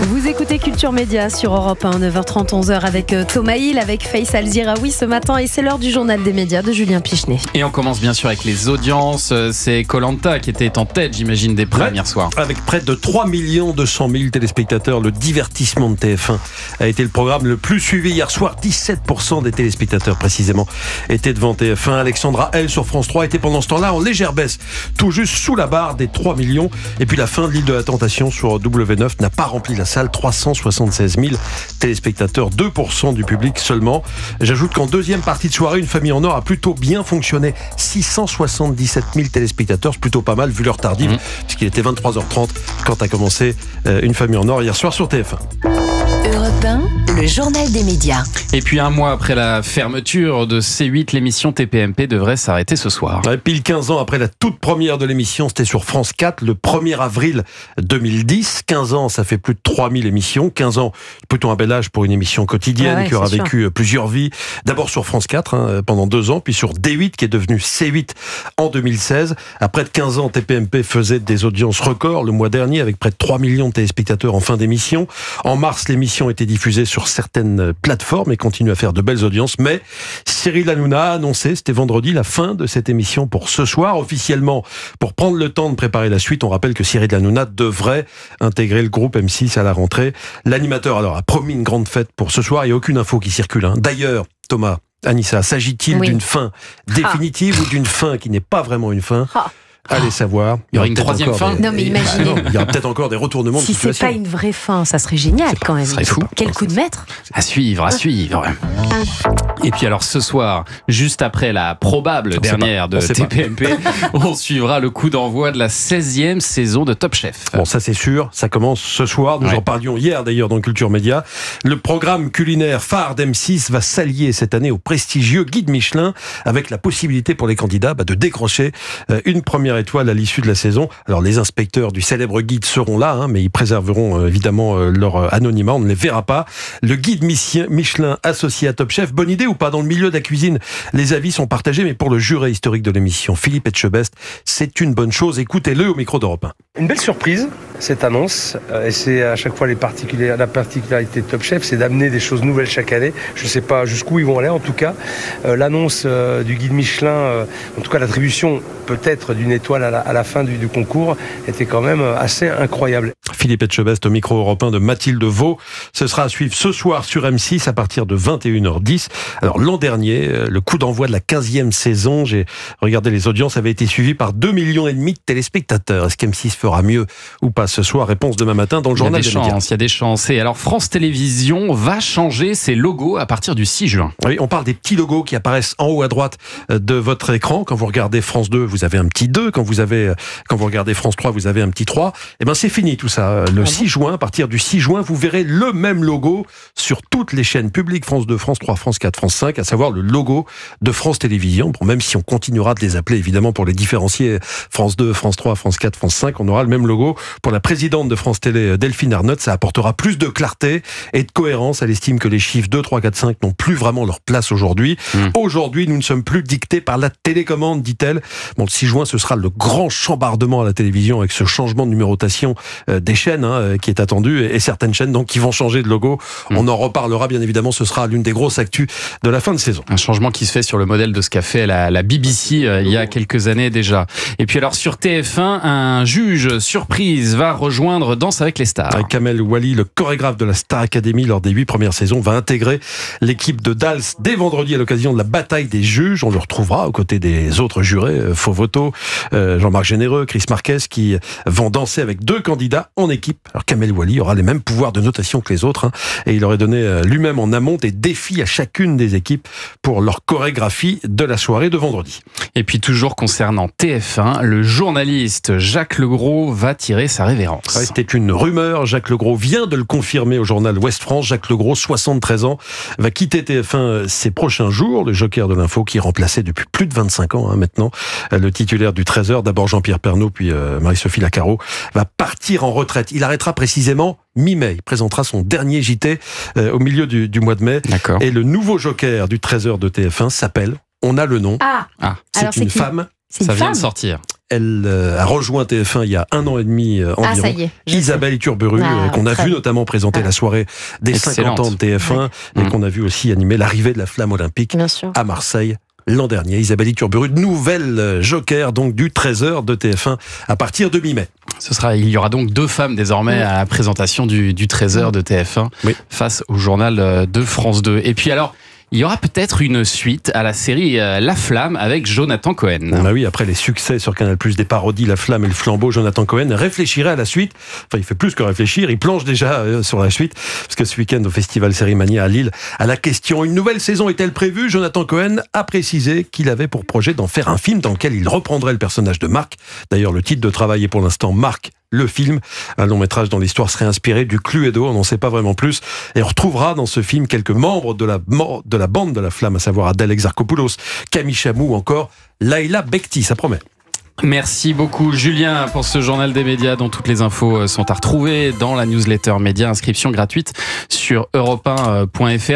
Vous écoutez Culture Média sur Europe 1, 9h30, 11h avec Thomas Hill, avec Faisal Ziraoui ce matin, et c'est l'heure du journal des médias de Julien Pichenet. Et on commence bien sûr avec les audiences. C'est Koh-Lanta qui était en tête, j'imagine, des prêts hier soir. Avec près de 3 200 000 téléspectateurs, le divertissement de TF1 a été le programme le plus suivi hier soir. 17% des téléspectateurs précisément étaient devant TF1. Alexandra L sur France 3 était pendant ce temps-là en légère baisse, tout juste sous la barre des 3 millions. Et puis la fin de l'île de la Tentation sur W9 n'a pas rempli la salle. 376 000 téléspectateurs, 2% du public seulement. J'ajoute qu'en deuxième partie de soirée, Une famille en or a plutôt bien fonctionné. 677 000 téléspectateurs, c'est plutôt pas mal vu l'heure tardive, puisqu'il était 23h30 quand a commencé Une famille en or hier soir sur TF1. Europe 1, le journal des médias. Et puis un mois après la fermeture de C8, l'émission TPMP devrait s'arrêter ce soir. Pile 15 ans après la toute première de l'émission, c'était sur France 4, le 1er avril 2010. 15 ans, ça fait plus de 3000 émissions. 15 ans, plutôt un bel âge pour une émission quotidienne qui aura vécu plusieurs vies. D'abord sur France 4 pendant 2 ans, puis sur D8 qui est devenu C8 en 2016. Après de 15 ans, TPMP faisait des audiences records le mois dernier avec près de 3 millions de téléspectateurs en fin d'émission. En mars, l'émission était diffusée sur certaines plateformes et continue à faire de belles audiences. Mais Cyril Hanouna a annoncé, c'était vendredi, la fin de cette émission pour ce soir. Officiellement, pour prendre le temps de préparer la suite, on rappelle que Cyril Hanouna devrait intégrer le groupe M6 à la rentrée. L'animateur alors a promis une grande fête pour ce soir. Il n'y a aucune info qui circule. D'ailleurs, Thomas, Anissa, s'agit-il d'une fin définitive ou d'une fin qui n'est pas vraiment une fin ? Allez savoir. Il y aura une troisième fin. Non mais imaginez. Il y aura peut-être encore des retournements de situation. Si c'est pas une vraie fin, ça serait génial quand même. Ça serait fou. Quel coup de maître. À suivre. Et puis alors ce soir, juste après la probable dernière de TPMP, on suivra le coup d'envoi de la 16e saison de Top Chef. Bon, ça c'est sûr, ça commence ce soir. Nous en parlions hier d'ailleurs dans Culture Média. Le programme culinaire phare d'M6 va s'allier cette année au prestigieux guide Michelin, avec la possibilité pour les candidats de décrocher une première étoile à l'issue de la saison. Alors les inspecteurs du célèbre guide seront là, mais ils préserveront évidemment leur anonymat, on ne les verra pas. Le guide Michelin associé à Top Chef, bonne idée ou pas? Dans le milieu de la cuisine, les avis sont partagés, mais pour le juré historique de l'émission, Philippe Etchebest, c'est une bonne chose. Écoutez-le au micro d'Europe 1. Une belle surprise, cette annonce, et c'est à chaque fois la particularité de Top Chef, c'est d'amener des choses nouvelles chaque année. Je ne sais pas jusqu'où ils vont aller, en tout cas. L'annonce du guide Michelin, en tout cas l'attribution peut-être d'une étoile à la fin du concours, était quand même assez incroyable. Philippe Etchebest au micro européen de Mathilde Vaux. Ce sera à suivre ce soir sur M6 à partir de 21h10. Alors l'an dernier, le coup d'envoi de la 15e saison, j'ai regardé les audiences, avait été suivi par 2,5 millions de téléspectateurs. Est-ce qu'M6 fera mieux ou pas ce soir? Réponse demain matin dans le journal des médias. Il y a des chances. Et alors France Télévisions va changer ses logos à partir du 6 juin. Oui, on parle des petits logos qui apparaissent en haut à droite de votre écran. Quand vous regardez France 2, vous avez un petit 2. Quand vous regardez France 3, vous avez un petit 3. Eh ben c'est fini tout ça. Le 6 juin, à partir du 6 juin, vous verrez le même logo sur toutes les chaînes publiques, France 2, France 3, France 4, France 5, à savoir le logo de France Télévisions. Bon, même si on continuera de les appeler évidemment pour les différencier, France 2, France 3, France 4, France 5, on aura le même logo. Pour la présidente de France Télé, Delphine Arnault, ça apportera plus de clarté et de cohérence. Elle estime que les chiffres 2, 3, 4, 5 n'ont plus vraiment leur place aujourd'hui. Aujourd'hui, nous ne sommes plus dictés par la télécommande, dit-elle. Bon, le 6 juin, ce sera le grand chambardement à la télévision avec ce changement de numérotation des chaînes qui est attendu, et certaines chaînes donc qui vont changer de logo. On en reparlera bien évidemment, ce sera l'une des grosses actus de la fin de saison. Un changement qui se fait sur le modèle de ce qu'a fait la BBC il y a quelques années déjà. Et puis alors sur TF1, un juge surprise va rejoindre Danse avec les stars. Kamel Wally, le chorégraphe de la Star Academy lors des 8 premières saisons, va intégrer l'équipe de Dals dès vendredi à l'occasion de la bataille des juges. On le retrouvera aux côtés des autres jurés, Fauvoto, Jean-Marc Généreux, Chris Marquez, qui vont danser avec 2 candidats en équipe. Alors Kamel Wally aura les mêmes pouvoirs de notation que les autres, et il aurait donné lui-même en amont des défis à chacune des équipes pour leur chorégraphie de la soirée de vendredi. Et puis toujours concernant TF1, le journaliste Jacques Legros va tirer sa révérence. C'était une rumeur, Jacques Legros vient de le confirmer au journal Ouest France. Jacques Legros, 73 ans, va quitter TF1 ces prochains jours. Le joker de l'info qui remplaçait depuis plus de 25 ans maintenant le titulaire du 13h, d'abord Jean-Pierre Pernaut, puis Marie-Sophie Lacaro, va partir en retraite. Il arrêtera précisément mi-mai. Il présentera son dernier JT au milieu du mois de mai. D'accord. Et le nouveau joker du 13h de TF1 s'appelle, on a le nom. Alors, c'est une femme. Ça vient de sortir. Elle a rejoint TF1 il y a 1 an et demi environ. Ça y est. Isabelle Iturburu, qu'on a vu notamment présenter la soirée des 50 ans de TF1 et qu'on a vu aussi animer l'arrivée de la flamme olympique à Marseille l'an dernier. Isabelle Iturburu, nouvelle joker donc du 13h de TF1 à partir de mi-mai. Il y aura donc 2 femmes désormais à la présentation du 13h de TF1 face au journal de France 2. Et puis alors, il y aura peut-être une suite à la série La Flamme avec Jonathan Cohen. Bah oui, après les succès sur Canal+, des parodies La Flamme et Le Flambeau, Jonathan Cohen réfléchirait à la suite. Enfin, il fait plus que réfléchir, il planche déjà sur la suite. Parce que ce week-end au Festival Sérimania à Lille, à la question « Une nouvelle saison est-elle prévue ?», Jonathan Cohen a précisé qu'il avait pour projet d'en faire un film dans lequel il reprendrait le personnage de Marc. D'ailleurs, le titre de travail est pour l'instant Marc, le film, un long métrage dont l'histoire serait inspirée du Cluedo, on n'en sait pas vraiment plus. Et on retrouvera dans ce film quelques membres de la bande de la Flamme, à savoir Adèle Exarchopoulos, Camille Chamou ou encore Laila Bekti, ça promet. Merci beaucoup Julien pour ce journal des médias dont toutes les infos sont à retrouver dans la newsletter média, inscription gratuite sur europe1.fr.